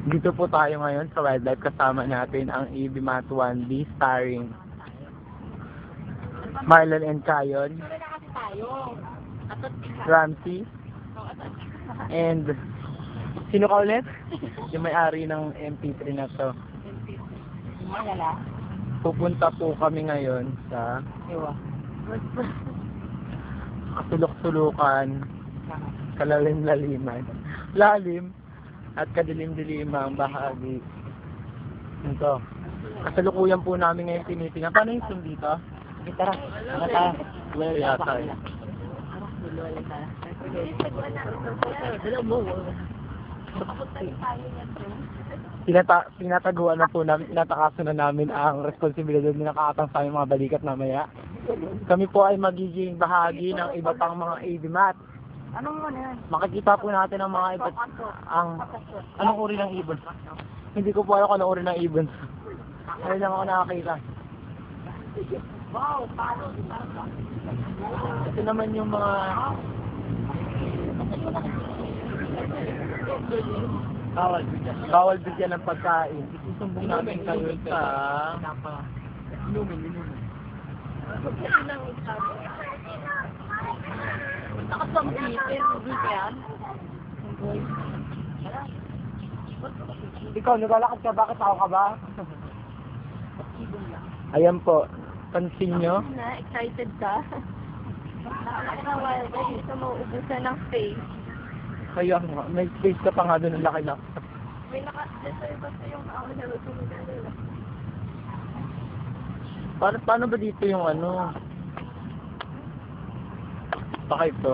Dito po tayo ngayon sa wildlife, kasama natin ang EB Mat 1B starring Marlon and Kayon, Ramsey, and sino ka ulit? Yung may-ari ng MP3 na to. Pupunta po kami ngayon sa kasulok-sulukan, kalalim-laliman, lalim at kadilim-dilimang bahagi nito. Kasalukuyan po namin ngayon tinitingnan. Paano yung zoom dito? Tara, tara. Well, yata eh. Tinataguan na po namin, tinatakaso na namin ang responsibilidad na nakaatang sa aming mga balikat mamaya. Kami po ay magiging bahagi ng iba pang mga AV mat. Anong ano yan? Makikita po natin ang mga iba, anong uri ng ibon. Hindi ko po alam kung anong uri ng ibon. Ngayon lang ako nakakita. Wow, paano? Ito naman yung mga bawal bigyan ng pagkain. Isusumbong namin kayo sa inumin. Nakasangkitin, hindi yan. Ikaw, naglalakad ka, bakit ako ka ba? Ayan po, pansin nyo. Na, excited ka? Nakalaki ng wildlife, gusto mo ubusan ng space. Kaya nga, may space ka pa nga doon, ang laki na. May nakadeserve basta yung ako na lutunin. Paano ba dito yung ano? Baka ito.